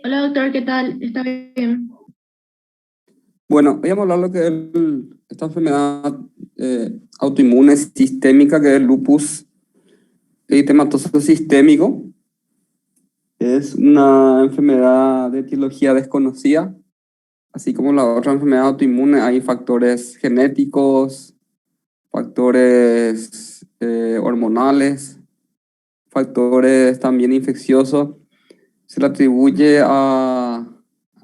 Hola doctor, ¿qué tal? ¿Está bien? Bueno, voy a hablar lo que es esta enfermedad autoinmune sistémica que es el lupus eritematoso sistémico. Es una enfermedad de etiología desconocida. Así como la otra enfermedad autoinmune, hay factores genéticos, factores hormonales, factores también infecciosos. Se le atribuye a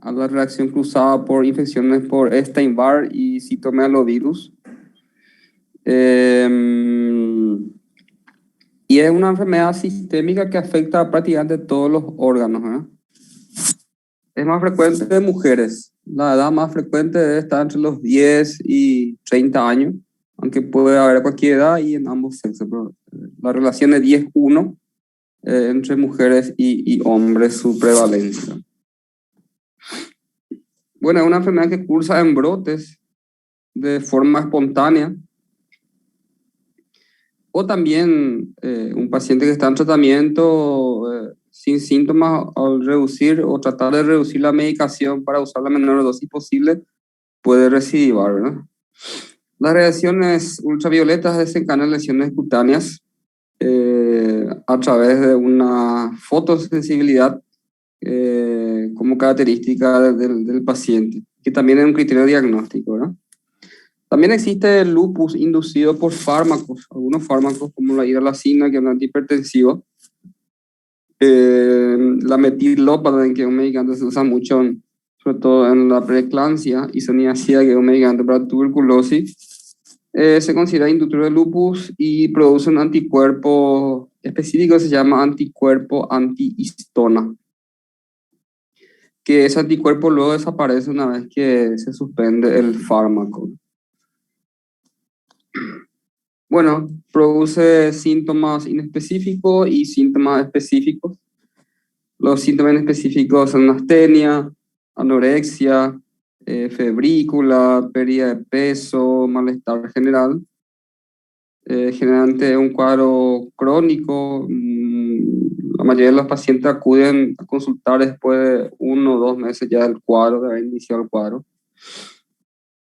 la reacción cruzada por infecciones por Epstein-Barr y citomegalovirus. Y es una enfermedad sistémica que afecta a prácticamente todos los órganos, ¿verdad? Es más frecuente en mujeres. La edad más frecuente está entre los 10 y 30 años, aunque puede haber a cualquier edad y en ambos sexos. Pero la relación es 10-1 entre mujeres y hombres, su prevalencia. Bueno, es una enfermedad que cursa en brotes de forma espontánea. O también un paciente que está en tratamiento sin síntomas, al reducir o tratar de reducir la medicación para usar la menor dosis posible, puede recidivar, ¿verdad? Las radiaciones ultravioletas desencadenan lesiones cutáneas a través de una fotosensibilidad como característica del paciente, que también es un criterio diagnóstico, ¿verdad? También existe el lupus inducido por fármacos, algunos fármacos como la hidralazina, que es un antihipertensivo, la metildopamin, que es un medicamento que se usa mucho, sobre todo en la preeclampsia, y isoniazida, que es un medicamento para tuberculosis, se considera inductor de lupus y produce un anticuerpo específico que se llama anticuerpo antihistona, que ese anticuerpo luego desaparece una vez que se suspende el fármaco. Bueno, produce síntomas inespecíficos y síntomas específicos. Los síntomas específicos son astenia, anorexia, febrícula, pérdida de peso, malestar general. Generalmente un cuadro crónico. La mayoría de los pacientes acuden a consultar después de 1 o 2 meses ya del cuadro, de haber iniciado el cuadro.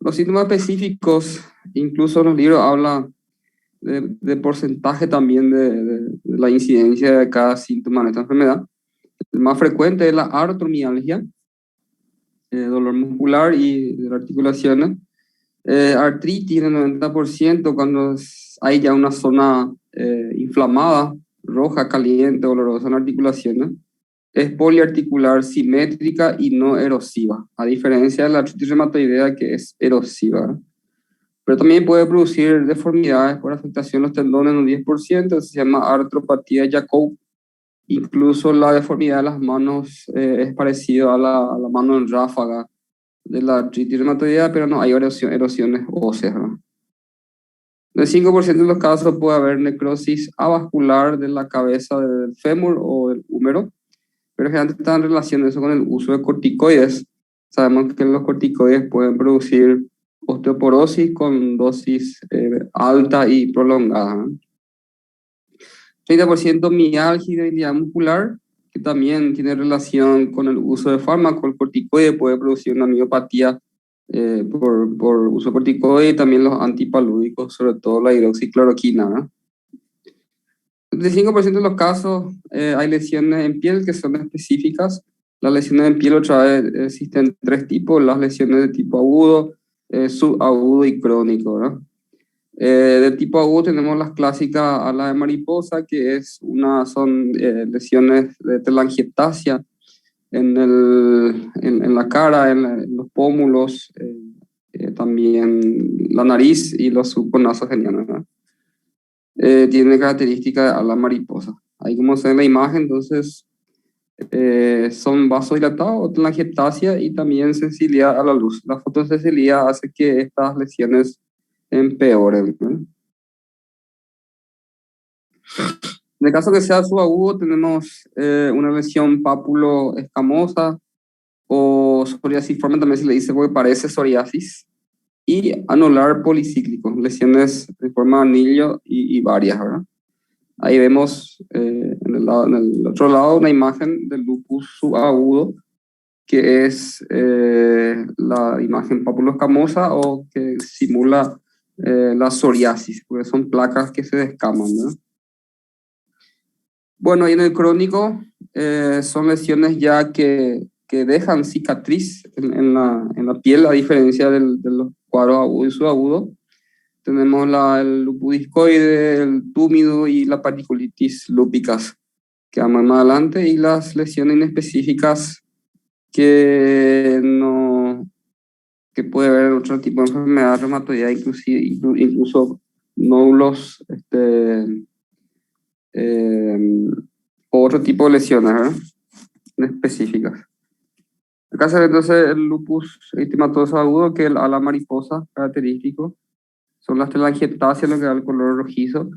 Los síntomas específicos, incluso en los libros habla de porcentaje también de la incidencia de cada síntoma de esta enfermedad. El más frecuente es la artromialgia, dolor muscular y de las articulaciones. Artritis en el 90% cuando hay ya una zona inflamada, roja, caliente, dolorosa en articulaciones. Es poliarticular, simétrica y no erosiva, a diferencia de la artritis reumatoidea, que es erosiva. Pero también puede producir deformidades por afectación de los tendones en un 10%, se llama artropatía de Jacob. Incluso la deformidad de las manos es parecido a la mano en ráfaga de la artritis reumatoidea, pero no hay erosiones óseas, ¿no? En el 5% de los casos puede haber necrosis avascular de la cabeza del fémur o del húmero, pero generalmente está en relación eso con el uso de corticoides. Sabemos que los corticoides pueden producir osteoporosis con dosis alta y prolongada, ¿no? 30% mialgia y debilidad muscular, que también tiene relación con el uso de fármacos. El corticoide puede producir una miopatía por uso de corticoide, y también los antipalúdicos, sobre todo la hidroxicloroquina, ¿no? En el 5% de los casos hay lesiones en piel que son específicas. Las lesiones en piel otra vez existen 3 tipos: las lesiones de tipo agudo, subagudo y crónico, ¿no? De tipo agudo tenemos las clásicas ala de mariposa, que son lesiones de telangiectasia en la cara, en los pómulos, también la nariz y los subconasogenianos, ¿no? Tiene características de ala mariposa. Ahí como se ve en la imagen, entonces son vasos dilatados, telangiectasia y también sensibilidad a la luz. La fotosensibilidad hace que estas lesiones empeoren, ¿no? En el caso que sea subagudo, tenemos una lesión pápulo-escamosa o psoriasiforme, también se le dice porque parece psoriasis, y anular policíclico, lesiones de forma de anillo y varias, ¿verdad? Ahí vemos en el otro lado una imagen del lupus subagudo, que es la imagen papulo-escamosa o que simula la psoriasis, porque son placas que se descaman, ¿no? Bueno, y en el crónico son lesiones ya que dejan cicatriz en la piel, a diferencia de los cuadros agudos y subagudos. Tenemos el lupus discoide, el túmido y la paniculitis lúpicas, que vamos más adelante, y las lesiones inespecíficas que no que puede haber otro tipo de enfermedad reumatoidea, incluso nódulos, o otro tipo de lesiones, ¿verdad? Específicas. Acá se ve entonces el lupus eritematoso agudo, que es el ala mariposa característico. Son las telangiectasias lo que da el color rojizo.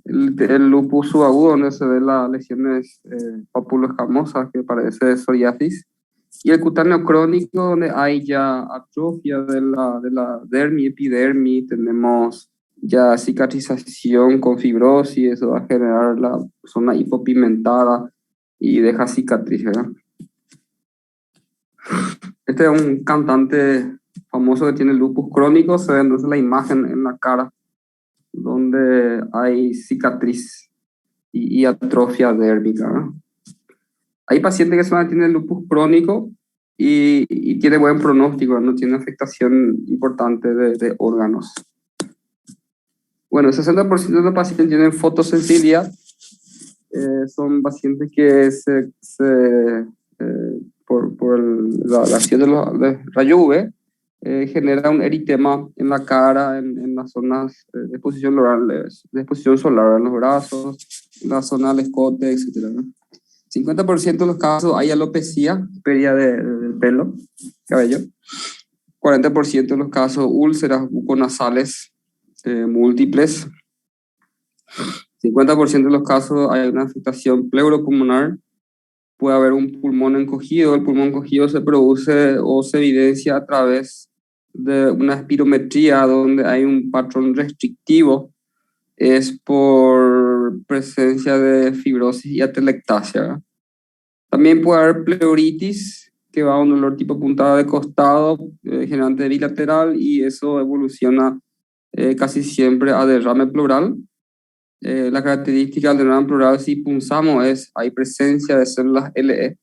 El lupus subagudo, donde se ven las lesiones papulo-escamosas, que parece psoriasis. Y el cutáneo crónico, donde hay ya atrofia de la dermis, epidermis, tenemos ya cicatrización con fibrosis, eso va a generar la zona hipopigmentada y deja cicatriz, ¿verdad? Este es un cantante famoso que tiene lupus crónico, se ve entonces la imagen en la cara, donde hay cicatriz y atrofia dérmica, ¿verdad? Hay pacientes que solamente tienen lupus crónico y tiene buen pronóstico, no tiene afectación importante de órganos. Bueno, el 60% de los pacientes tienen fotosensibilidad. Son pacientes que por la acción de los rayos UV genera un eritema en la cara, en las zonas de exposición solar, en los brazos, en la zona del escote, etc., ¿no? 50% de los casos hay alopecia, pérdida del pelo, cabello. 40% de los casos úlceras buconasales múltiples. 50% de los casos hay una afectación pleuropulmonar. Puede haber un pulmón encogido. El pulmón encogido se produce o se evidencia a través de una espirometría donde hay un patrón restrictivo. Es por presencia de fibrosis y atelectasia, ¿verdad? También puede haber pleuritis, que va a un dolor tipo puntada de costado, generalmente bilateral, y eso evoluciona casi siempre a derrame pleural. La característica del derrame pleural, si punzamos, hay presencia de células LE,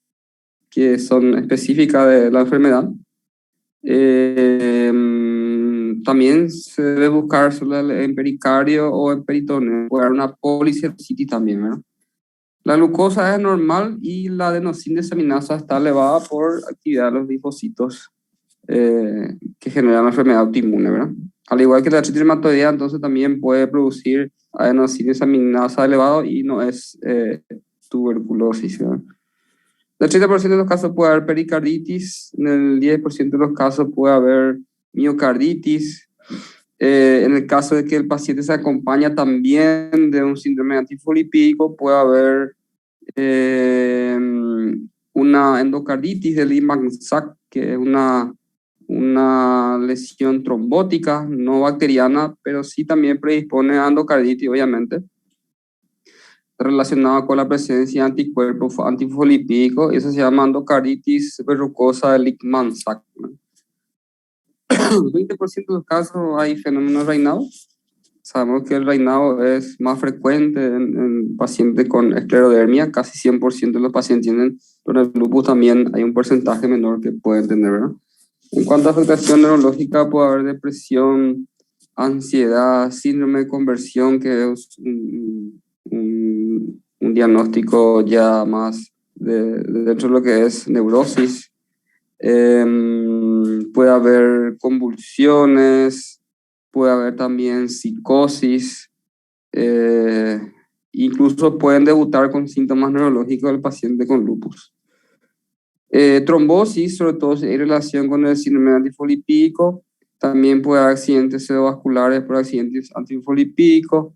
que son específicas de la enfermedad. También se debe buscar células en pericardio o en peritoneo. Puede haber una policirrositis también, ¿verdad? La glucosa es normal y la adenosina desaminasa está elevada por actividad de los linfocitos que generan la enfermedad autoinmune, ¿verdad? Al igual que la artritis reumatoidea, entonces también puede producir adenosina desaminasa elevado y no es tuberculosis, ¿verdad? En el 30% de los casos puede haber pericarditis, en el 10% de los casos puede haber miocarditis. En el caso de que el paciente se acompaña también de un síndrome antifosfolipídico, puede haber una endocarditis de Lehmann-Sachs, que es una lesión trombótica, no bacteriana, pero sí también predispone a endocarditis, obviamente, relacionada con la presencia de anticuerpos antifosfolipídicos. Eso se llama endocarditis verrucosa de Lehmann-Sachs. En el 20% de los casos hay fenómenos reinados. Sabemos que el reinado es más frecuente en pacientes con esclerodermia, casi 100% de los pacientes tienen, pero en el lupus también hay un porcentaje menor que pueden tener, ¿verdad? En cuanto a afectación neurológica, puede haber depresión, ansiedad, síndrome de conversión, que es un diagnóstico ya más dentro de lo que es neurosis. Puede haber convulsiones, puede haber también psicosis, incluso pueden debutar con síntomas neurológicos del paciente con lupus. Trombosis, sobre todo en relación con el síndrome antifosfolipídico. También puede haber accidentes cerebrovasculares por accidentes antifosfolipídicos.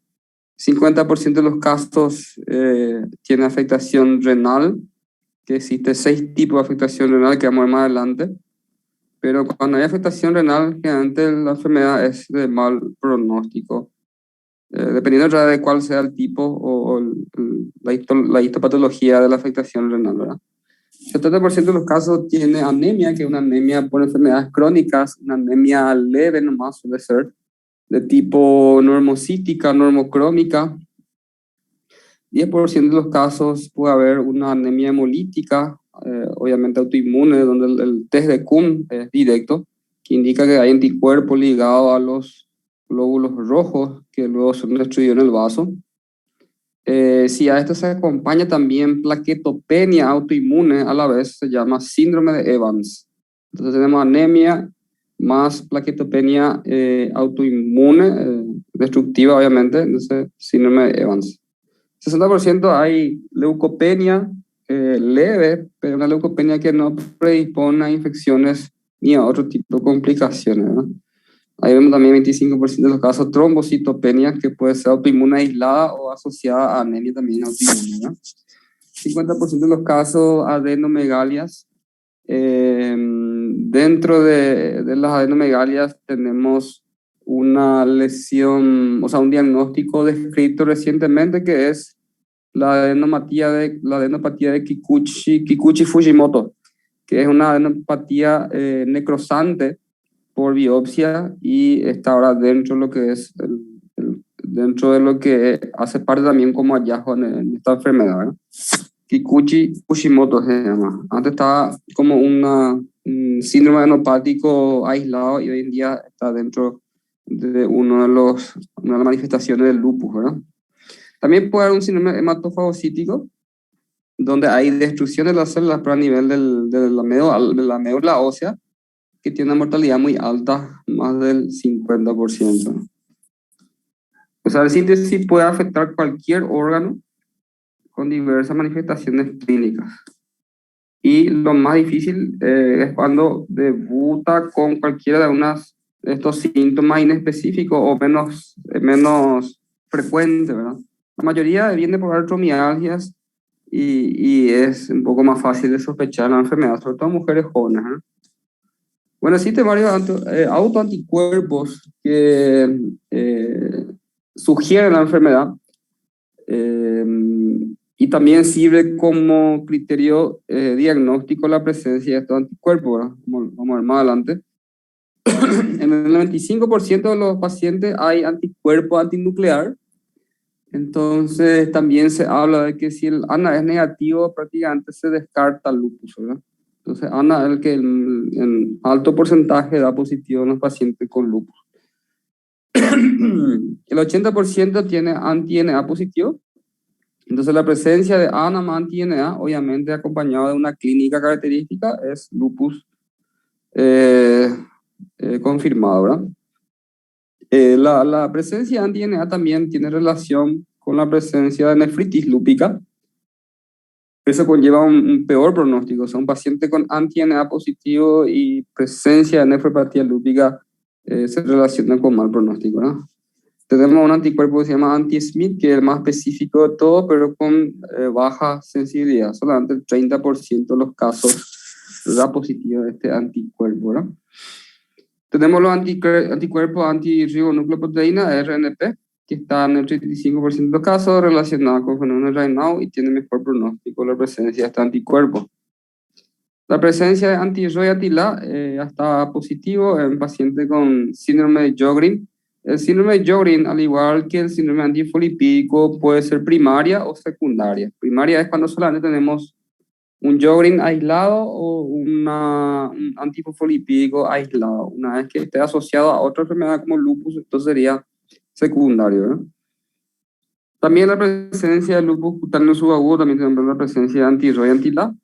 50% de los casos tiene afectación renal, que existe 6 tipos de afectación renal que vamos a ver más adelante. Pero cuando hay afectación renal, generalmente la enfermedad es de mal pronóstico. Dependiendo ya de cuál sea el tipo o la histopatología de la afectación renal, ¿verdad? 70% de los casos tiene anemia, que es una anemia por enfermedades crónicas, una anemia leve nomás suele ser, de tipo normocítica, normocrómica. 10% de los casos puede haber una anemia hemolítica, obviamente autoinmune, donde el test de Kuhn es directo, que indica que hay anticuerpos ligados a los glóbulos rojos que luego son destruidos en el vaso. Si a esto se acompaña también plaquetopenia autoinmune, a la vez se llama síndrome de Evans. Entonces tenemos anemia más plaquetopenia autoinmune, destructiva obviamente, entonces síndrome de Evans. 60% hay leucopenia leve, pero una leucopenia que no predispone a infecciones ni a otro tipo de complicaciones, ¿no? Ahí vemos también 25% de los casos trombocitopenia, que puede ser autoinmune aislada o asociada a anemia también autoinmune, ¿no? 50% de los casos adenomegalias. Dentro de las adenomegalias tenemos una lesión, o sea, un diagnóstico descrito recientemente que es la adenopatía de Kikuchi-Fujimoto, que es una adenopatía necrosante por biopsia y está ahora dentro de lo que es dentro de lo que hace parte también como hallazgo en esta enfermedad, ¿verdad? Kikuchi-Fujimoto se llama. Antes estaba como un síndrome adenopático aislado y hoy en día está dentro de una de las manifestaciones del lupus, ¿verdad? También puede haber un síndrome hematofagocítico, donde hay destrucción de las células pero a nivel de la médula ósea, que tiene una mortalidad muy alta, más del 50%. O sea, el síntesis puede afectar cualquier órgano con diversas manifestaciones clínicas. Y lo más difícil es cuando debuta con cualquiera de estos síntomas inespecíficos o menos frecuentes, ¿verdad? La mayoría viene por artromialgias y es un poco más fácil de sospechar la enfermedad, sobre todo en mujeres jóvenes, ¿eh? Bueno, existen varios autoanticuerpos que sugieren la enfermedad y también sirve como criterio diagnóstico la presencia de estos anticuerpos, ¿verdad? Vamos a ver más adelante. En el 95% de los pacientes hay anticuerpo antinuclear. Entonces también se habla de que si el ANA es negativo, prácticamente se descarta el lupus, ¿verdad? Entonces ANA es el que en alto porcentaje da positivo en los pacientes con lupus. El 80% tiene anti-NA positivo. Entonces la presencia de ANA más anti-NA, obviamente acompañado de una clínica característica, es lupus confirmado, ¿verdad? La presencia de anti-NA también tiene relación con la presencia de nefritis lúpica. Eso conlleva un peor pronóstico. O sea, un paciente con anti-NA positivo y presencia de nefropatía lúpica se relaciona con mal pronóstico, ¿no? Tenemos un anticuerpo que se llama anti-SMIT, que es el más específico de todo, pero con baja sensibilidad. Solamente el 30% de los casos da positivo de este anticuerpo, ¿no? Tenemos los anticuerpos antirribonucleoproteína, RNP, que están en el 35% de los casos relacionados con fenómenos de Raynaud y tienen mejor pronóstico la presencia de este anticuerpo. La presencia de anti-ROY-ATILA está positivo en pacientes con síndrome de Sjögren. El síndrome de Sjögren, al igual que el síndrome antifosfolipídico, puede ser primaria o secundaria. Primaria es cuando solamente tenemos un Sjögren aislado o un antifosfolipídico aislado. Una vez que esté asociado a otra enfermedad como lupus, esto sería secundario, ¿no? También la presencia de lupus cutáneo subagudo, también tenemos la presencia de anti-ROY y anti-LA.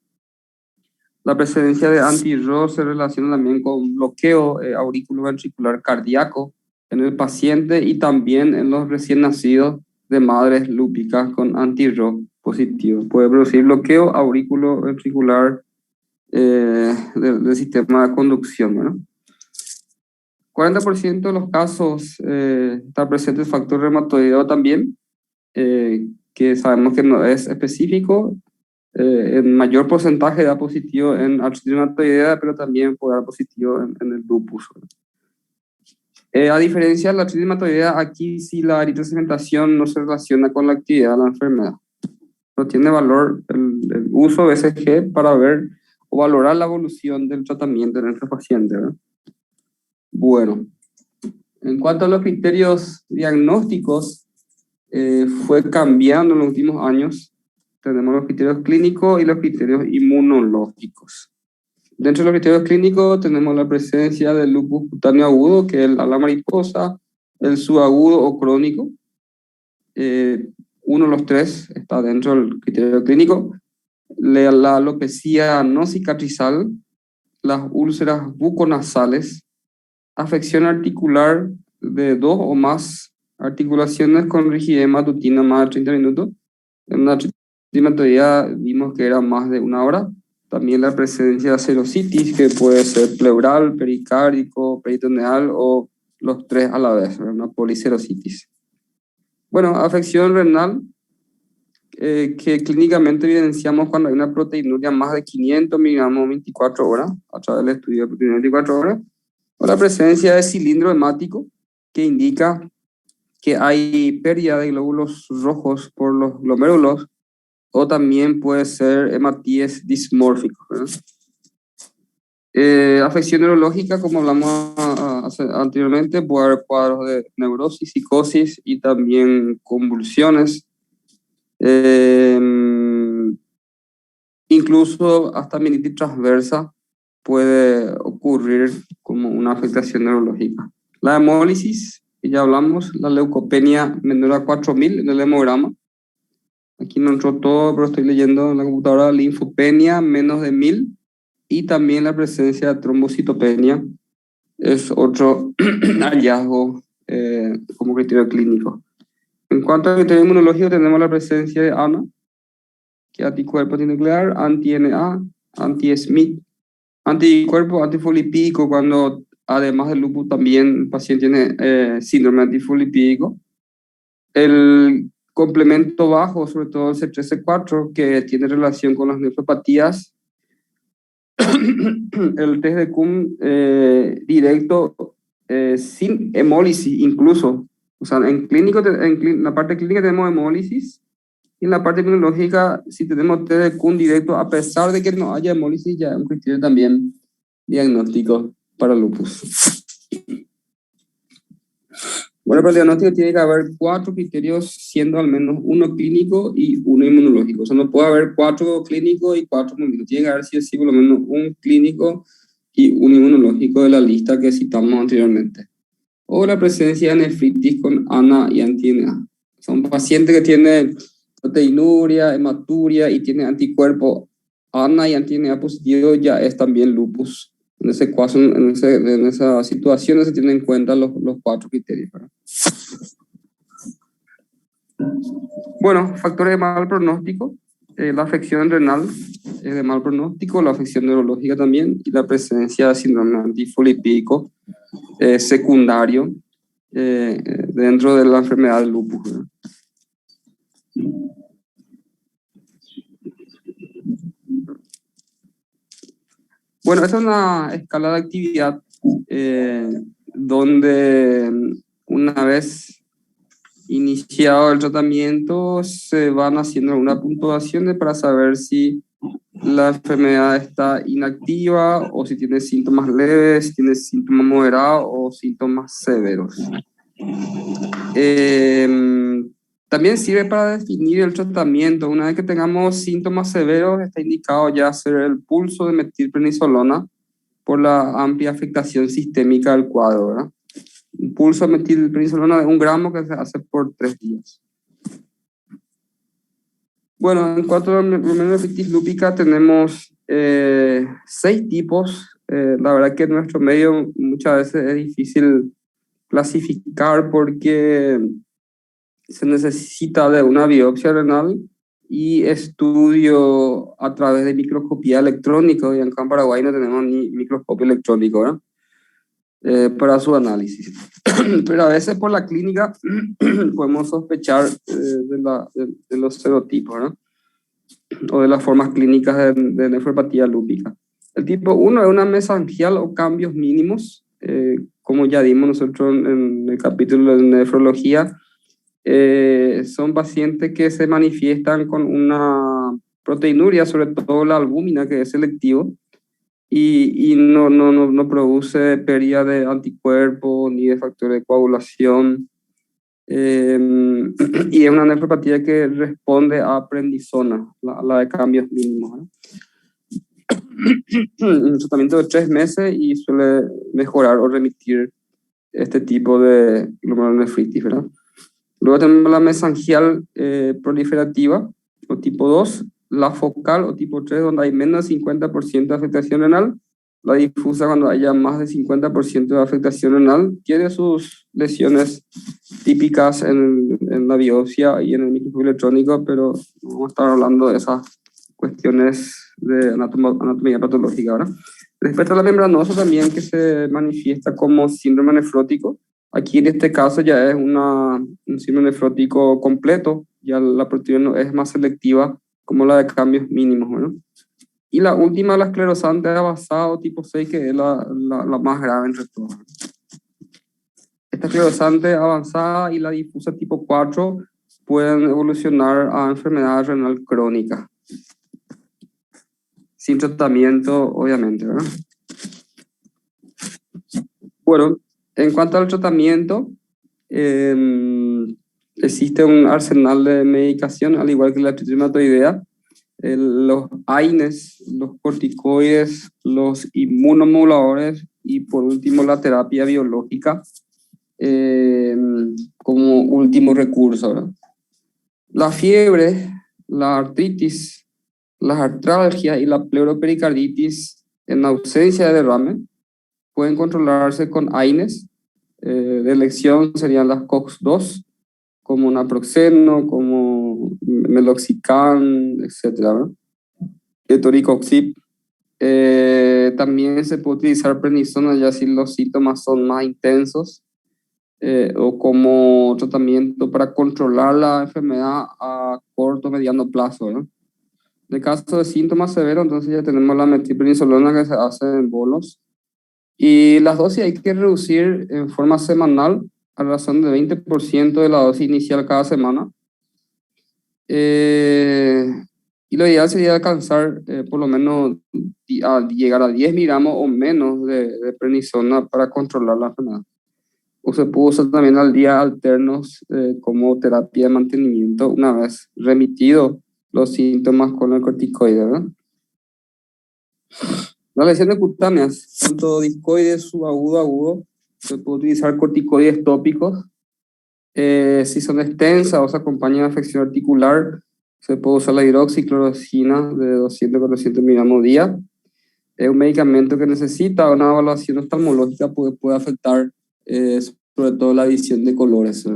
La presencia de anti-RO se relaciona también con bloqueo auriculoventricular cardíaco en el paciente y también en los recién nacidos de madres lúpicas con anti-RO positivo. Puede producir bloqueo auriculoventricular del sistema de conducción, ¿no? 40% de los casos está presente el factor reumatoideo también, que sabemos que no es específico. En mayor porcentaje da positivo en artritis reumatoidea, pero también puede dar positivo en el lupus. A diferencia de la artritis reumatoidea, aquí sí la eritrosegmentación no se relaciona con la actividad de la enfermedad. No tiene valor, el uso BCG para ver o valorar la evolución del tratamiento en nuestros pacientes, ¿verdad? Bueno, en cuanto a los criterios diagnósticos, fue cambiando en los últimos años. Tenemos los criterios clínicos y los criterios inmunológicos. Dentro de los criterios clínicos tenemos la presencia del lupus cutáneo agudo, que es la mariposa, el subagudo o crónico. Uno de los tres está dentro del criterio clínico. La alopecia no cicatrizal, las úlceras buconasales, afección articular de 2 o más articulaciones con rigidez matutina más de 30 minutos. En una última teoría vimos que era más de 1 hora. También la presencia de serositis, que puede ser pleural, pericárdico, peritoneal o los tres a la vez, una poliserositis. Bueno, afección renal, que clínicamente evidenciamos cuando hay una proteinuria más de 500 miligramos 24 horas, a través del estudio de proteinuria 24 horas, o la presencia de cilindro hemático, que indica que hay pérdida de glóbulos rojos por los glomérulos, o también puede ser hematíes dismórficos, ¿verdad? Afección neurológica, como hablamos anteriormente, puede haber cuadros de neurosis, psicosis y también convulsiones. Incluso hasta meningitis transversa puede ocurrir como una afectación neurológica. La hemólisis, que ya hablamos, la leucopenia menor a 4000 en el hemograma. Aquí no entró todo, pero estoy leyendo en la computadora, linfopenia menos de 1000 y también la presencia de trombocitopenia es otro hallazgo como criterio clínico. En cuanto al criterio inmunológico, tenemos la presencia de ANA, que es anticuerpo antinuclear, anti-NA, anti-SMIT, anticuerpo antifosfolipídico, cuando además del lupus también el paciente tiene síndrome antifosfolipídico. El complemento bajo, sobre todo el C3-C4, que tiene relación con las nefropatías. El test de Kuhn directo, sin hemólisis incluso. O sea, en la parte clínica tenemos hemólisis, y en la parte inmunológica, si tenemos test de Kuhn directo, a pesar de que no haya hemólisis, ya es un criterio también diagnóstico para lupus. Bueno, para el diagnóstico tiene que haber 4 criterios, siendo al menos 1 clínico y 1 inmunológico. O sea, no puede haber 4 clínicos y 4 inmunológicos. Tiene que haber, sí, por lo menos 1 clínico y 1 inmunológico de la lista que citamos anteriormente. O la presencia de nefritis con ANA y anti-NA. Son pacientes que tienen proteinuria, hematuria y tienen anticuerpo ANA y anti-NA positivo, ya es también lupus. En ese caso, en esa situación se tienen en cuenta los 4 criterios, ¿verdad? Bueno, factores de mal pronóstico. La afección renal es de mal pronóstico, la afección neurológica también, y la presencia de síndrome antifosfolipídico secundario dentro de la enfermedad del lupus, ¿verdad? Bueno, esta es una escala de actividad donde una vez iniciado el tratamiento se van haciendo algunas puntuaciones para saber si la enfermedad está inactiva o si tiene síntomas leves, si tiene síntomas moderados o síntomas severos. También sirve para definir el tratamiento. Una vez que tengamos síntomas severos, está indicado ya hacer el pulso de metilprednisolona por la amplia afectación sistémica del cuadro, ¿verdad? Un pulso de metilprednisolona de 1 gramo que se hace por 3 días. Bueno, en cuanto a la glomerulonefritis lúpica, tenemos 6 tipos. La verdad que en nuestro medio muchas veces es difícil clasificar porque se necesita de una biopsia renal y estudio a través de microscopía electrónica, y acá en Paraguay no tenemos ni microscopio electrónico, ¿verdad? Para su análisis. Pero a veces por la clínica podemos sospechar de los serotipos, ¿no? O de las formas clínicas de nefropatía lúpica. El tipo 1 es una mesangial o cambios mínimos, como ya dimos nosotros en el capítulo de nefrología. Son pacientes que se manifiestan con una proteinuria, sobre todo la albúmina, que es selectivo, y no produce pérdida de anticuerpos ni de factores de coagulación. Y es una nefropatía que responde a prednisona, la de cambios mínimos, ¿no? Un tratamiento de 3 meses y suele mejorar o remitir este tipo de glomerulonefritis, ¿verdad? Luego tenemos la mesangial proliferativa, o tipo 2, la focal o tipo 3, donde hay menos de 50% de afectación renal. La difusa, cuando haya más de 50% de afectación renal, tiene sus lesiones típicas en la biopsia y en el microscopio electrónico, pero no vamos a estar hablando de esas cuestiones de anatomía patológica, ¿verdad? Respecto a la membranosa también, que se manifiesta como síndrome nefrótico. Aquí en este caso ya es un síndrome nefrótico completo, ya la proteína no es más selectiva como la de cambios mínimos, ¿no? Y la última, la esclerosante avanzado tipo 6, que es la más grave entre todas. Esta esclerosante avanzada y la difusa tipo 4 pueden evolucionar a enfermedad renal crónica, sin tratamiento, obviamente, ¿verdad? Bueno, en cuanto al tratamiento, existe un arsenal de medicación, al igual que la artritis reumatoidea. Los AINES, los corticoides, los inmunomoduladores y por último la terapia biológica como último recurso, ¿verdad? La fiebre, la artritis, las artralgias y la pleuropericarditis en ausencia de derrame pueden controlarse con AINES. De elección serían las COX-2, como naproxeno, como meloxicam, etc. Etoricoxib. También se puede utilizar prednisona ya si los síntomas son más intensos, o como tratamiento para controlar la enfermedad a corto o mediano plazo, ¿no? En el caso de síntomas severos, entonces ya tenemos la metilprednisolona, que se hace en bolos. Y las dosis hay que reducir en forma semanal a razón de 20% de la dosis inicial cada semana. Y lo ideal sería alcanzar por lo menos llegar a 10 miligramos o menos de prednisona para controlar la enfermedad. O se puede usar también al día alternos como terapia de mantenimiento una vez remitido los síntomas con el corticoide, ¿verdad? Las lesiones cutáneas, tanto discoides, subagudo, agudo, se puede utilizar corticoides tópicos. Si son extensas o se acompañan de afección articular, se puede usar la hidroxicloroquina de 200-400 miligramos día. Es un medicamento que necesita una evaluación oftalmológica porque puede afectar sobre todo la visión de colores.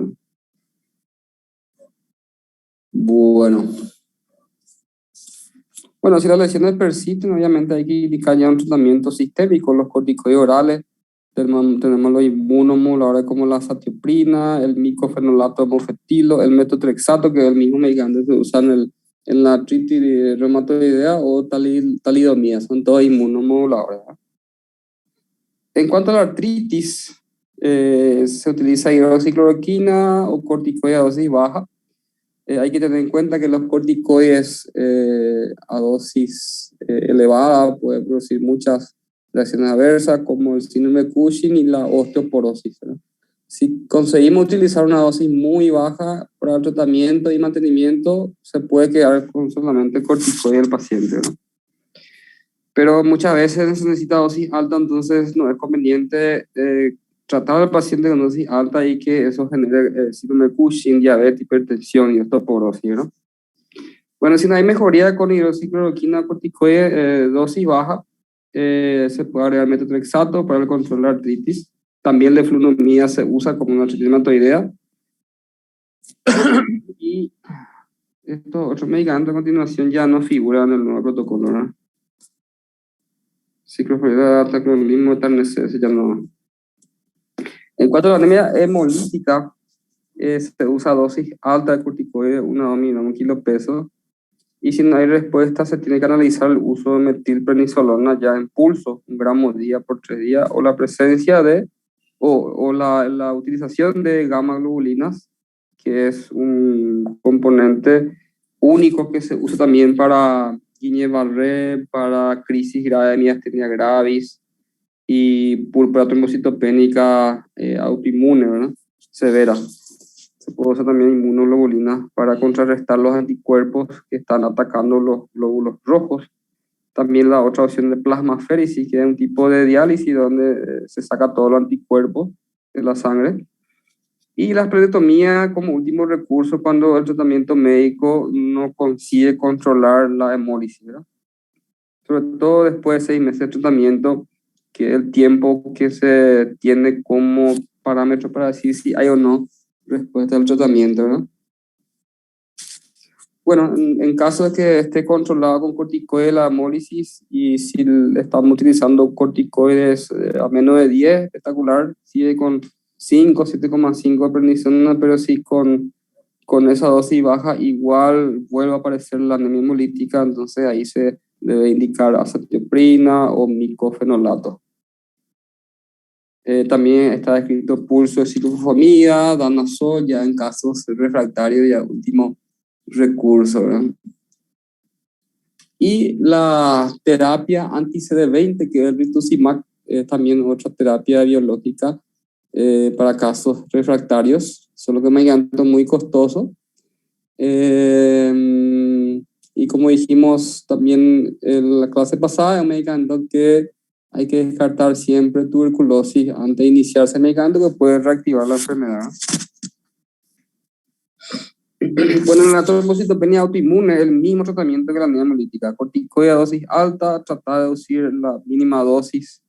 Bueno, si las lesiones persisten, obviamente hay que indicar ya un tratamiento sistémico, los corticoides orales. Tenemos los inmunomoduladores como la satioprina, el micofenolato de mofetilo, el metotrexato, que es el mismo medicamento que se usa en la artritis reumatoidea, o talidomida, son todos inmunomoduladores, ¿verdad? En cuanto a la artritis, se utiliza hidroxicloroquina o corticoides a dosis baja. Hay que tener en cuenta que los corticoides a dosis elevada pueden producir muchas reacciones adversas, como el síndrome de Cushing y la osteoporosis, ¿verdad? Si conseguimos utilizar una dosis muy baja para el tratamiento y mantenimiento, se puede quedar con solamente corticoide del paciente, ¿no? Pero muchas veces se necesita dosis alta, entonces no es conveniente tratar al paciente con dosis alta y que eso genere síndrome de Cushing, diabetes, hipertensión y osteoporosis, ¿no? Bueno, si no hay mejoría con hidroxicloroquina corticoide dosis baja, se puede agregar metotrexato para el control de artritis. También la leflunomida se usa como una artritis reumatoidea. Y estos otros medicamentos a continuación ya no figuran en el nuevo protocolo, ¿no? Ciclofosfamida, tacrolimus, tarnese, ya no. En cuanto a la anemia hemolítica, se usa dosis alta de corticoides, 1 a 2 miligramos kilo peso. Y si no hay respuesta, se tiene que analizar el uso de metilprednisolona ya en pulso, 1 gramo día por 3 días, o la presencia de, o la utilización de gamma globulinas, que es un componente único que se usa también para Guillain-Barré, para crisis grave de miastenia gravis y púrpura trombocitopénica autoinmune, ¿verdad? Severa. Se puede usar también inmunoglobulina para contrarrestar los anticuerpos que están atacando los glóbulos rojos. También la otra opción de plasmaféresis, que es un tipo de diálisis donde se saca todos los anticuerpos de la sangre. Y la esplenectomía como último recurso cuando el tratamiento médico no consigue controlar la hemólisis, ¿verdad? Sobre todo después de 6 meses de tratamiento, que es el tiempo que se tiene como parámetro para decir si hay o no respuesta al tratamiento, ¿verdad? Bueno, en caso de que esté controlada con corticoides la hemólisis y si estamos utilizando corticoides a menos de 10, espectacular, sigue con 5, 7,5 de prednisona, pero si con esa dosis baja igual vuelve a aparecer la anemia hemolítica, entonces ahí se debe indicar azatioprina o micofenolato. También está descrito pulso de ciclofosfamida, danazol, ya en casos refractarios, ya último recurso, ¿verdad? Y la terapia anti-CD20, que es el rituximab, es también otra terapia biológica para casos refractarios, solo que es un medicamento muy costoso. Y como dijimos también en la clase pasada, es un medicamento que hay que descartar siempre tuberculosis antes de iniciarse el medicamento que puede reactivar la enfermedad. Bueno, la trombocitopenia autoinmune es el mismo tratamiento que la anemia hemolítica. Corticoide a dosis alta, tratar de reducir la mínima dosis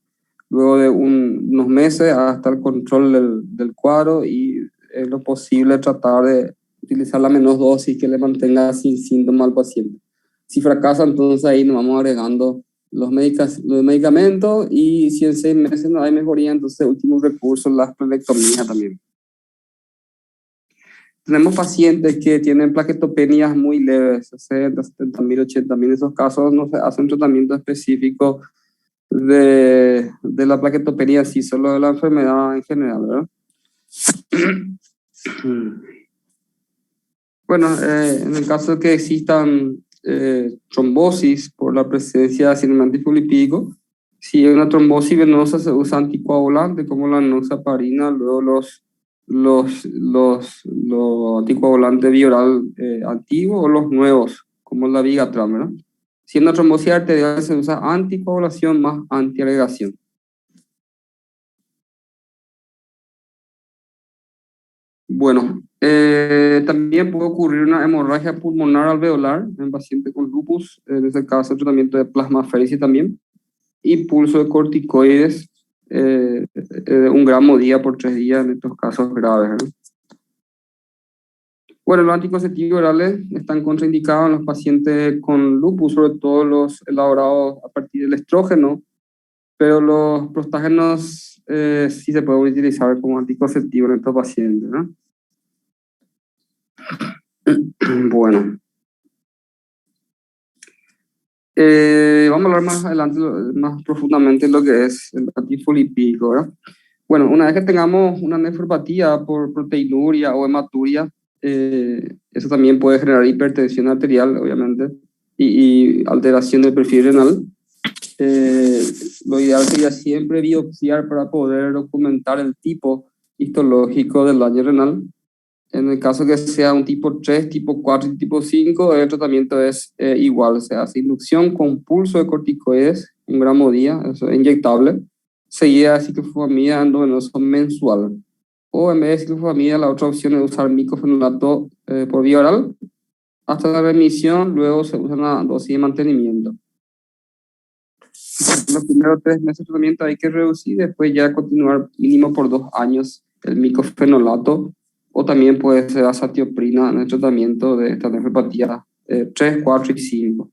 luego de unos meses hasta el control del cuadro y es lo posible tratar de utilizar la menor dosis que le mantenga sin síntomas al paciente. Si fracasa, entonces ahí nos vamos agregando los medicamentos y si en 6 meses no hay mejoría, entonces último recurso, la esplenectomía también. Tenemos pacientes que tienen plaquetopenias muy leves, 60, 70 mil, 80 mil. En esos casos no se hace un tratamiento específico de la plaquetopenia, sí, solo de la enfermedad en general, ¿verdad? Bueno, en el caso de que existan trombosis por la presencia de síndrome antifosfolipídico, si hay una trombosis venosa se usa anticoagulante como la enoxaparina, luego los anticoagulantes bioral antiguos o los nuevos, como la Vigatran, ¿verdad? Si en una trombosis arterial se usa anticoagulación más antiagregación. Bueno, también puede ocurrir una hemorragia pulmonar alveolar en pacientes con lupus, en ese caso tratamiento de plasmaféresis también, y pulso de corticoides, 1 gramo día por 3 días en estos casos graves, ¿verdad? Bueno, los anticonceptivos orales están contraindicados en los pacientes con lupus, sobre todo los elaborados a partir del estrógeno, pero los prostágenos sí se pueden utilizar como anticonceptivos en estos pacientes, ¿no? Bueno. Vamos a hablar más adelante, más profundamente de lo que es el antifosfolipídico, ¿verdad? Bueno, una vez que tengamos una nefropatía por proteinuria o hematuria, eso también puede generar hipertensión arterial, obviamente, y alteración del perfil renal. Lo ideal sería siempre biopsiar para poder documentar el tipo histológico del daño renal. En el caso que sea un tipo 3, tipo 4 y tipo 5, el tratamiento es igual. Se hace inducción con pulso de corticoides, 1 gramo día, eso es inyectable, seguida de ciclofosfamida endovenoso mensual. O en vez de ciclofosfamida, la otra opción es usar micofenolato por vía oral hasta la remisión, luego se usa una dosis de mantenimiento. Los primeros 3 meses de tratamiento hay que reducir, después ya continuar mínimo por 2 años el micofenolato, o también puede ser azatioprina en el tratamiento de esta nefropatía 3, 4 y 5.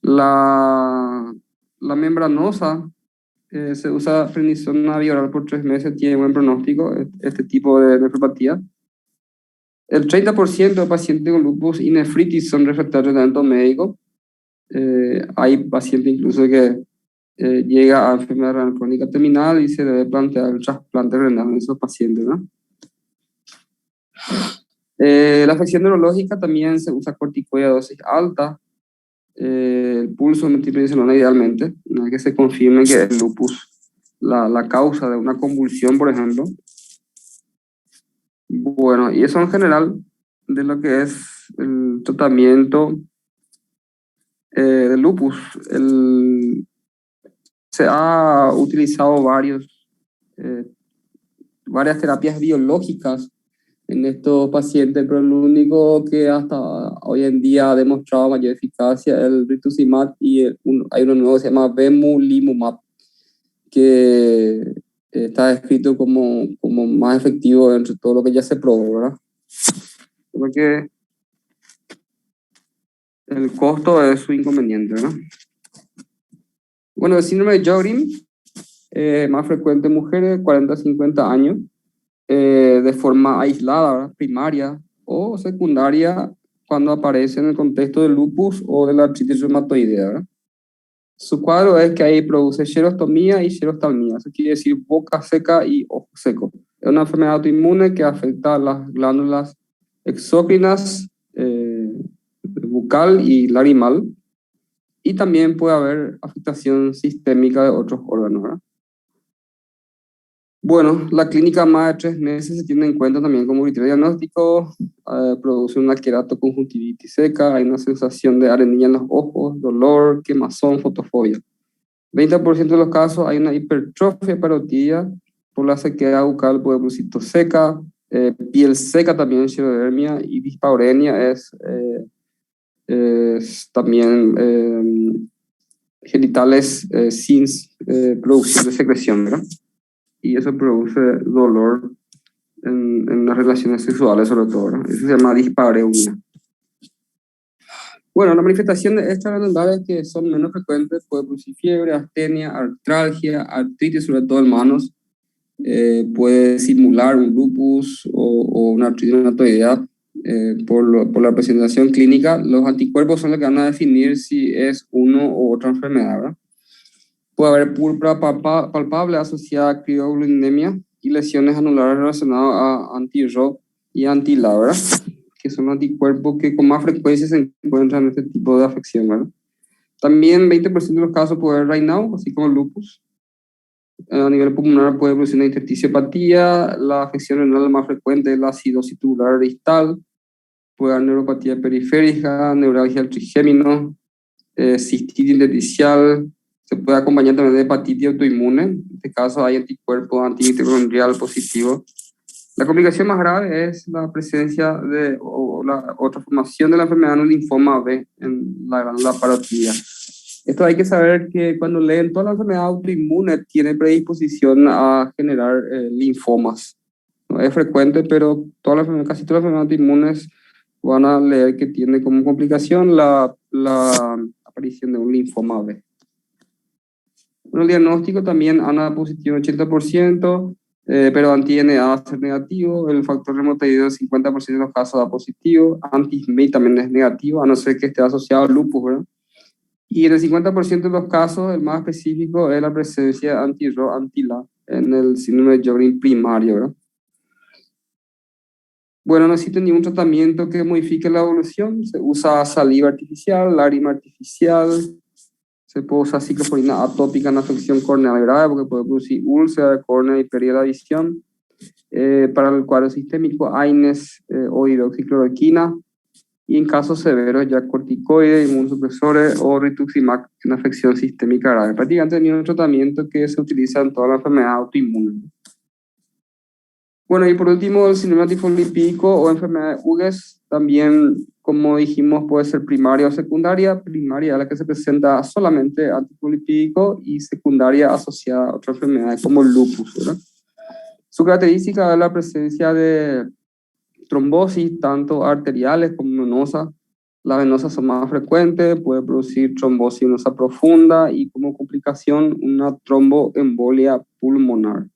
La membranosa, se usa prednisona bioral por 3 meses, tiene buen pronóstico este tipo de nefropatía. El 30% de pacientes con lupus y nefritis son refractarios a tratamiento médico. Hay pacientes incluso que llega a enfermedad renal crónica terminal y se debe plantear el trasplante renal en esos pacientes, ¿no? La afección neurológica también se usa corticoide a dosis alta, el pulso multiprednisolona idealmente, una vez que se confirme que el lupus, la causa de una convulsión, por ejemplo. Bueno, y eso en general de lo que es el tratamiento del lupus. Se ha utilizado varias terapias biológicas en estos pacientes, pero lo único que hasta hoy en día ha demostrado mayor eficacia es el rituximab y hay uno nuevo que se llama bemulimumab, que está descrito como más efectivo entre todo lo que ya se probó, ¿verdad? Porque el costo es su inconveniente, ¿verdad? Bueno, el síndrome de Sjögren, más frecuente en mujeres, 40 a 50 años, de forma aislada, ¿verdad? Primaria o secundaria, cuando aparece en el contexto del lupus o de la artritis reumatoidea, ¿verdad? Su cuadro es que ahí produce xerostomía y xerostalmía, eso quiere decir boca seca y ojo seco. Es una enfermedad autoinmune que afecta a las glándulas exócrinas, bucal y lagrimal, y también puede haber afectación sistémica de otros órganos, ¿verdad? Bueno, la clínica más de 3 meses se tiene en cuenta también como criterio diagnóstico. Produce una queratoconjuntivitis seca, hay una sensación de arenilla en los ojos, dolor, quemazón, fotofobia. 20% de los casos hay una hipertrofia parotidia por la sequedad bucal, puede producir tos seca, piel seca también, xerodermia, y dispaurenia es también genitales sin producción de secreción, ¿verdad? Y eso produce dolor en las relaciones sexuales sobre todo, ¿verdad? Eso se llama dispareunia. Bueno, las manifestaciones extraglutinares que son menos frecuentes puede producir fiebre, astenia, artralgia, artritis, sobre todo en manos, puede simular un lupus o una artritis reumatoidea. Por la presentación clínica, los anticuerpos son los que van a definir si es uno u otra enfermedad, ¿verdad? Puede haber púrpura palpable asociada a crioglobulinemia y lesiones anulares relacionadas a anti-ROP y anti-LA, ¿verdad? Que son anticuerpos que con más frecuencia se encuentran en este tipo de afección, ¿verdad? También 20% de los casos puede haber Raynaud, así como lupus. A nivel pulmonar puede producir una intersticiopatía, la afección renal más frecuente es la acidosis tubular distal, puede haber neuropatía periférica, neuralgia del trigémino, cistitis intersticial, se puede acompañar también de hepatitis autoinmune, en este caso hay anticuerpos antimitocondrial positivos. La complicación más grave es la presencia o la transformación de la enfermedad en un linfoma B en la glándula parotidia. Esto hay que saber que cuando leen toda la enfermedad autoinmune tiene predisposición a generar linfomas. No es frecuente, pero casi todas las enfermedades autoinmunes van a leer que tiene como complicación la aparición de un linfoma B. Bueno, el diagnóstico también ANA positivo 80%, pero anti-NA va a ser negativo, el factor reumatoideo en 50% de los casos da positivo, anti-SMI también es negativo, a no ser que esté asociado al lupus, ¿verdad? Y en el 50% de los casos, el más específico es la presencia de anti-RO, anti-LA en el síndrome de Sjögren primario, ¿verdad? Bueno, no existe ningún tratamiento que modifique la evolución, se usa saliva artificial, lágrima artificial, se puede usar ciclosporina atópica en afección corneal grave porque puede producir úlcera de córnea y pérdida de visión. Para el cuadro sistémico, AINES o hidroxicloroquina. Y en casos severos ya corticoides, inmunosupresores o rituximab en afección sistémica grave. Prácticamente ni un tratamiento que se utiliza en toda la enfermedad autoinmune. Bueno, y por último, el síndrome antifosfolipídico o enfermedad de Hughes, también, como dijimos, puede ser primaria o secundaria. Primaria es la que se presenta solamente antifosfolipídico y secundaria asociada a otras enfermedades como el lupus, ¿verdad? Su característica es la presencia de trombosis, tanto arteriales como venosas. Las venosas son más frecuentes, puede producir trombosis venosa profunda y como complicación una tromboembolia pulmonar.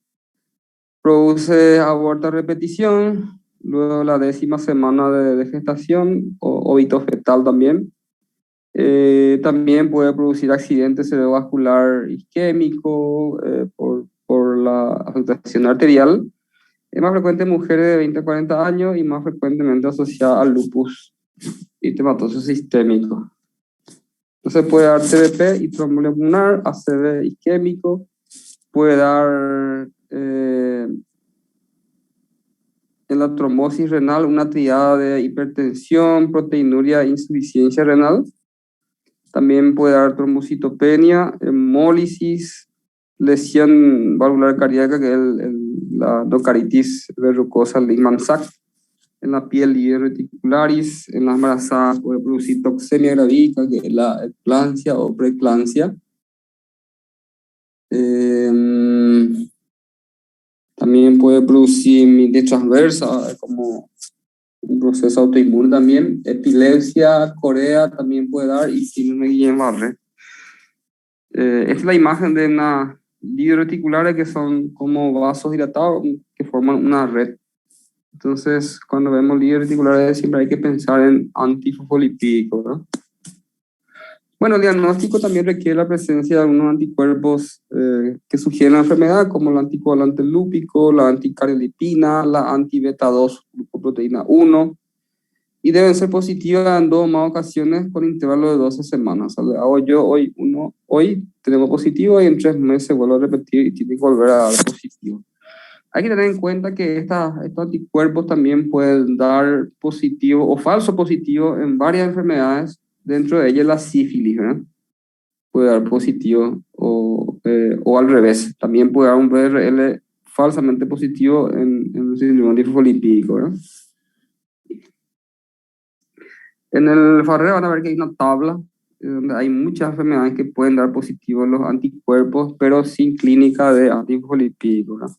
Produce aborto a repetición, luego la 10ª semana de gestación, o óbito fetal también. También puede producir accidente cerebrovascular isquémico por la afectación arterial. Es más frecuente en mujeres de 20 a 40 años y más frecuentemente asociada al lupus eritematoso sistémico. Entonces puede dar TBP y tromboembolia pulmonar, ACV isquémico, puede dar en la trombosis renal una triada de hipertensión, proteinuria e insuficiencia renal. También puede dar trombocitopenia, hemólisis, lesión valvular cardíaca, que es la endocaritis verrucosa Lehmann-Sachs, en la piel y reticularis, en las embarazadas puede producir toxemia gravídica, que es la eclampsia o preeclampsia. También puede producir mites transversa, como un proceso autoinmune también. Epilepsia, corea también puede dar, y síndrome de Guillain-Barré. Esta es la imagen de unas ligas reticulares que son como vasos dilatados que forman una red. Entonces, cuando vemos ligas reticulares, siempre hay que pensar en antifosfolipídicos, ¿no? Bueno, el diagnóstico también requiere la presencia de algunos anticuerpos que sugieren la enfermedad, como el anticoagulante lúpico, la anticardiolipina, la anti-beta-2 glucoproteína 1, y deben ser positivas en 2 o más ocasiones con intervalo de 12 semanas. O sea, hago yo hoy tenemos positivo y en 3 meses vuelvo a repetir y tiene que volver a dar positivo. Hay que tener en cuenta que estos anticuerpos también pueden dar positivo o falso positivo en varias enfermedades, dentro de ellas la sífilis, ¿verdad? Puede dar positivo o al revés. También puede dar un VRL falsamente positivo en el síndrome antifosfolipídico, ¿verdad? En el FARRE van a ver que hay una tabla donde hay muchas enfermedades que pueden dar positivo en los anticuerpos, pero sin clínica de antifosfolipídicos, ¿verdad?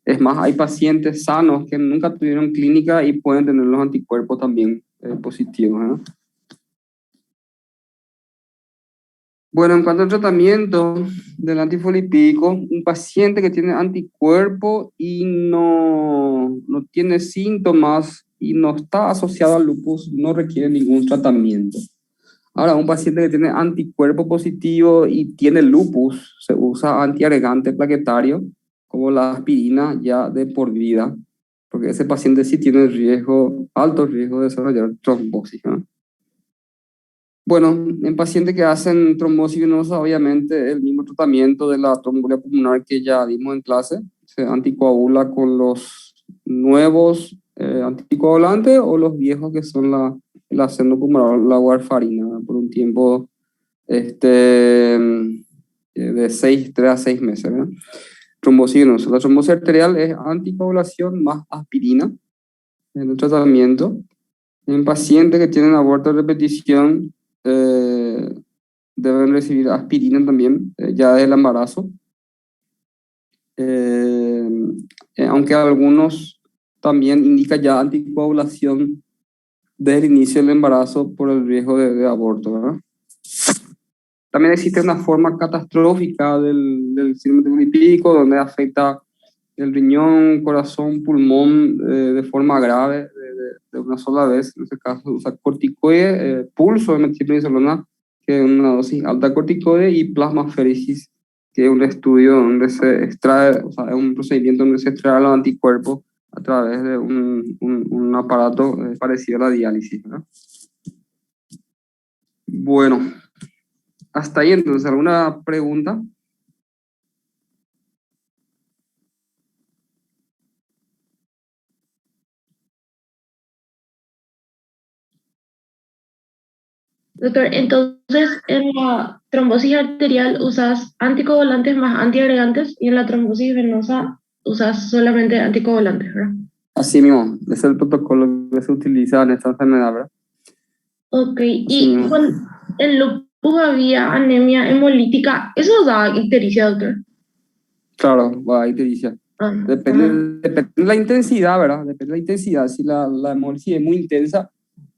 Es más, hay pacientes sanos que nunca tuvieron clínica y pueden tener los anticuerpos también positivos, ¿verdad? Bueno, en cuanto al tratamiento del antifosfolipídico, un paciente que tiene anticuerpo y no tiene síntomas y no está asociado al lupus no requiere ningún tratamiento. Ahora, un paciente que tiene anticuerpo positivo y tiene lupus, se usa antiagregante plaquetario como la aspirina ya de por vida, porque ese paciente sí tiene alto riesgo de desarrollar trombosis, ¿no? Bueno, en pacientes que hacen trombosis venosa, obviamente el mismo tratamiento de la tromboembolia pulmonar que ya dimos en clase, se anticoagula con los nuevos anticoagulantes o los viejos que son el aceno pulmonar, la warfarina, por un tiempo de 3 a 6 meses, ¿verdad? Trombosis venosa. La trombosis arterial es anticoagulación más aspirina en el tratamiento. En pacientes que tienen aborto de repetición, deben recibir aspirina también, ya desde el embarazo. Aunque algunos también indican ya anticoagulación desde el inicio del embarazo por el riesgo de aborto, ¿verdad? También existe una forma catastrófica del síndrome lipídico donde afecta el riñón, corazón, pulmón de forma grave, de una sola vez. En este caso usa corticoide, pulso de metilprednisolona, que es una dosis alta de corticoide, y plasmaféresis, que es un estudio donde se extrae, o sea, es un procedimiento donde se extrae los anticuerpos a través de un aparato parecido a la diálisis, ¿verdad? Bueno, hasta ahí entonces, ¿alguna pregunta? Doctor, entonces en la trombosis arterial usas anticoagulantes más antiagregantes y en la trombosis venosa usas solamente anticoagulantes, ¿verdad? Así mismo, es el protocolo que se utiliza en esta enfermedad, ¿verdad? Ok, Así y mismo. en lupus había anemia hemolítica, ¿eso da ictericia, doctor? Claro, va, ahí te dice. Ah, Depende de la intensidad, ¿verdad? Depende de la intensidad. Si la hemolisis es muy intensa,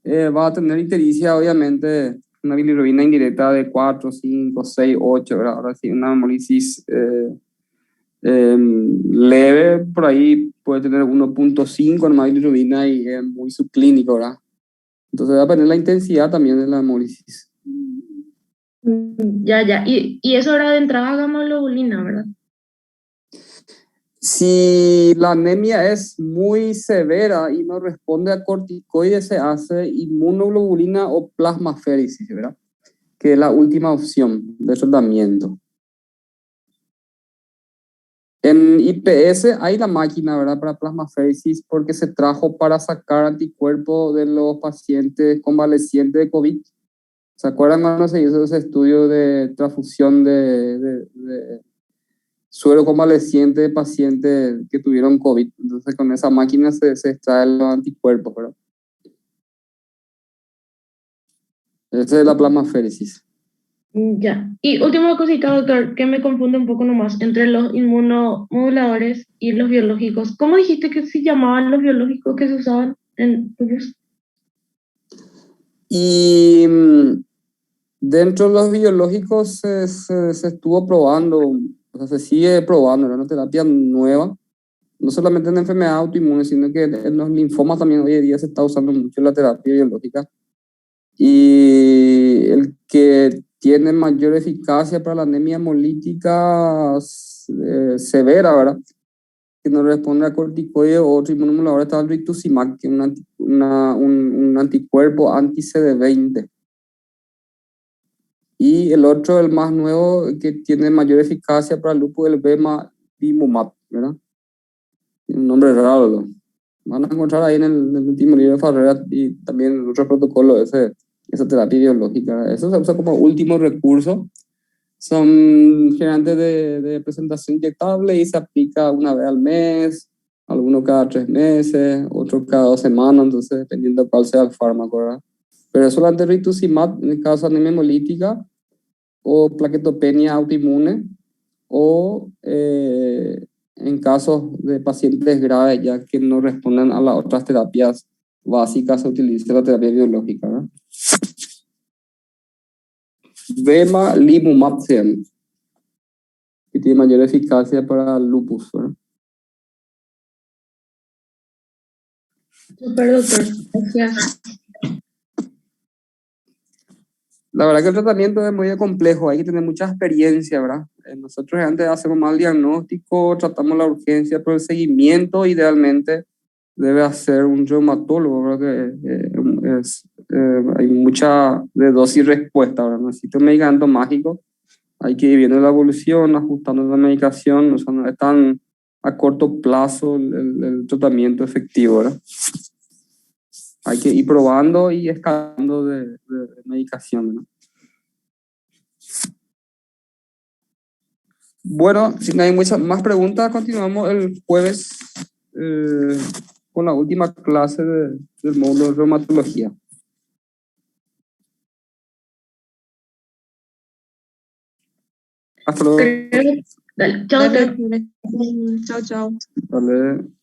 va a tener ictericia, obviamente, una bilirrubina indirecta de 4, 5, 6, 8, ¿verdad? Ahora sí, una hemolisis leve, por ahí puede tener 1.5 en bilirrubina y es muy subclínico, ¿verdad? Entonces va a depender de la intensidad también de la hemolisis. ya, y eso era de entrada gamma globulina, ¿verdad? Si la anemia es muy severa y no responde a corticoides, se hace inmunoglobulina o plasmaféresis, ¿verdad? Que es la última opción de tratamiento. En IPS hay la máquina, ¿verdad? Para plasmaféresis porque se trajo para sacar anticuerpos de los pacientes convalecientes de COVID. ¿Se acuerdan cuando se hizo ese estudio de transfusión de suero convaleciente de pacientes que tuvieron COVID? Entonces con esa máquina se extraen los anticuerpos, ¿verdad? Esa es la plasmaféresis. Ya. Y última cosita, doctor, que me confunde un poco nomás entre los inmunomoduladores y los biológicos. ¿Cómo dijiste que se llamaban los biológicos que se usaban en tuyos? Y dentro de los biológicos se estuvo probando, o sea, se sigue probando, era una terapia nueva, no solamente en enfermedades autoinmunes, sino que en los linfomas también hoy en día se está usando mucho la terapia biológica. Y el que tiene mayor eficacia para la anemia hemolítica severa, ¿verdad? Que no responde a corticoides o otro inmunomodulador, está el rituximab, que es un anticuerpo anti-CD20. Y el otro, el más nuevo, que tiene mayor eficacia para el lupus, el bemarimumab, ¿verdad? Tiene un nombre raro, ¿no? Van a encontrar ahí en el último libro de Farrera y también en otro protocolo esa terapia biológica. Eso se usa como último recurso. Son generantes de presentación inyectable y se aplica una vez al mes, algunos cada 3 meses, otros cada 2 semanas, entonces dependiendo de cuál sea el fármaco, ¿verdad? Pero eso es el rituximab en el caso de anemia hemolítica o plaquetopenia autoinmune o en casos de pacientes graves ya que no responden a las otras terapias básicas, se utiliza la terapia biológica, ¿verdad? Bemarimumab se llama, que tiene mayor eficacia para el lupus, ¿verdad? Super, doctor. Gracias. La verdad que el tratamiento es muy complejo, hay que tener mucha experiencia, ¿verdad? Nosotros antes hacemos mal diagnóstico, tratamos la urgencia, pero el seguimiento idealmente debe hacer un reumatólogo, ¿verdad? Hay mucha de dosis y respuesta, ¿verdad? No existe un medicamento mágico, hay que ir viendo la evolución, ajustando la medicación, o sea, no es tan a corto plazo el tratamiento efectivo, ¿verdad? Hay que ir probando y escalando de medicación, ¿no? Bueno, si no hay muchas más preguntas, continuamos el jueves con la última clase del módulo de reumatología. Hasta luego. Dale, chao, doctor. Chao, chao. Dale.